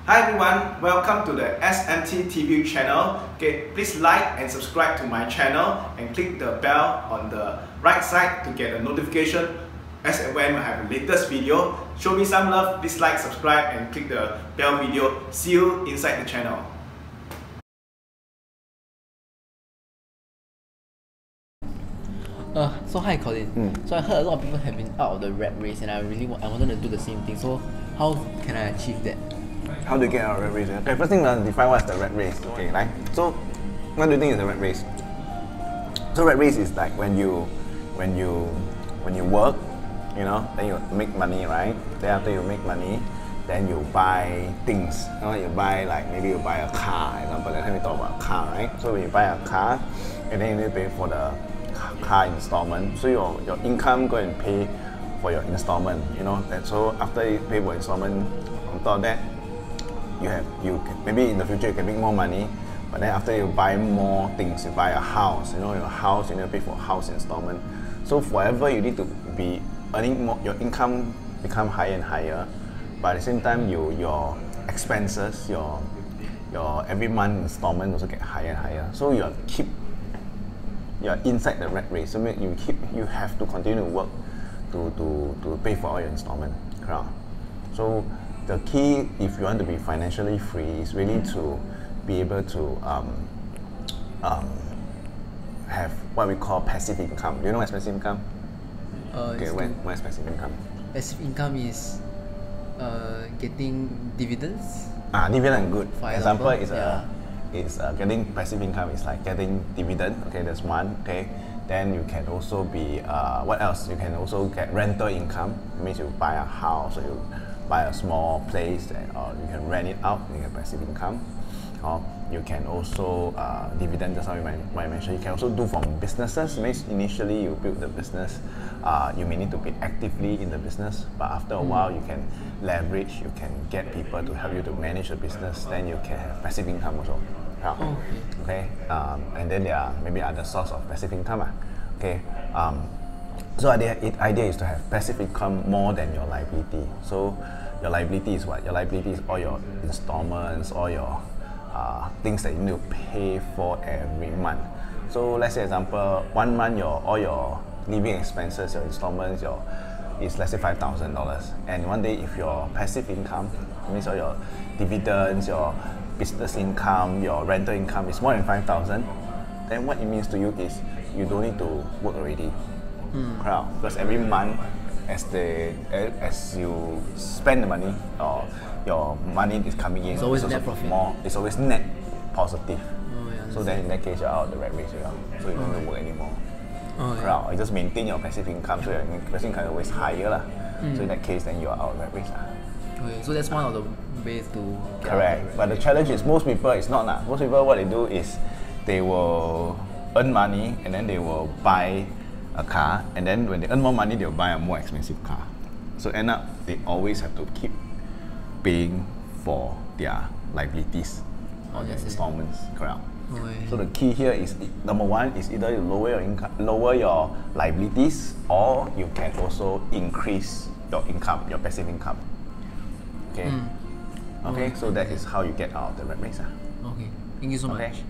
Hi everyone, welcome to the SMT TV channel. Okay, please like and subscribe to my channel and click the bell on the right side to get a notification as and when I have the latest video. Show me some love, please like, subscribe and click the bell video. See you inside the channel. So hi Colin. So I heard a lot of people have been out of the rat race, and I wanted to do the same thing. So how can I achieve that? How do you get out of rat race? Okay, first thing we have to define what's the rat race. Okay, right? So what do you think is the rat race? So rat race is like when you work, you know, then you make money, right? Then after you make money, then you buy things. You know, you buy like maybe you buy a car, for example. That's time we talk about a car, right? So when you buy a car, and then you need to pay for the car installment. So your income go and pay for your installment. You know, and so after you pay for installment, on top of that, maybe in the future you can make more money, but then after you buy more things, you buy a house, you know, your house, you need to pay for house installment. So forever you need to be earning more, your income become higher and higher, but at the same time your expenses, your every month installment also get higher and higher. So you're inside the rat race. So you have to continue to work to pay for all your installment. So the key, if you want to be financially free, is really to be able to have what we call passive income. Do you know what's passive income? What's passive income? Passive income is getting dividends. Dividend, good. For example is getting passive income is like getting dividend. Okay, that's one. Okay, then you can also be what else? You can also get rental income. It means you buy a house or you buy a small place, or you can rent it out and you get passive income. Or you can also dividend, just how I mentioned. You can also do from businesses. Means initially you build the business, you may need to be actively in the business, but after a while you can leverage, you can get people to help you to manage the business, then you can have passive income also. Okay, and then there are maybe other source of passive income. Okay, so the idea is to have passive income more than your liability. So your liability is what? Your liability is all your installments, all your things that you need to pay for every month. So let's say example, 1 month all your living expenses, your installments, is let's say $5,000, and one day if your passive income, means all your dividends, your business income, your rental income is more than 5,000, then what it means to you is you don't need to work already. Because every month, as you spend the money, or your money is coming in, it's always net profit. It's always net positive. Yeah, so then in that case you're out of the rat race, so you don't need to work anymore. You just maintain your passive income, so your passive income is always higher. So in that case, then you're out of the rat race. Okay, so that's one of the ways to get correct. But the challenge is most people, it's not. Most people, what they do is they will earn money and then they will buy a car, and then when they earn more money, they'll buy a more expensive car. So end up, they always have to keep paying for their liabilities or their installments. Correct. So the key here is, number one is either you lower your income, lower your liabilities, or you can also increase your income, your passive income. Okay. Okay. So that is how you get out of the rat race. Okay. Thank you so much.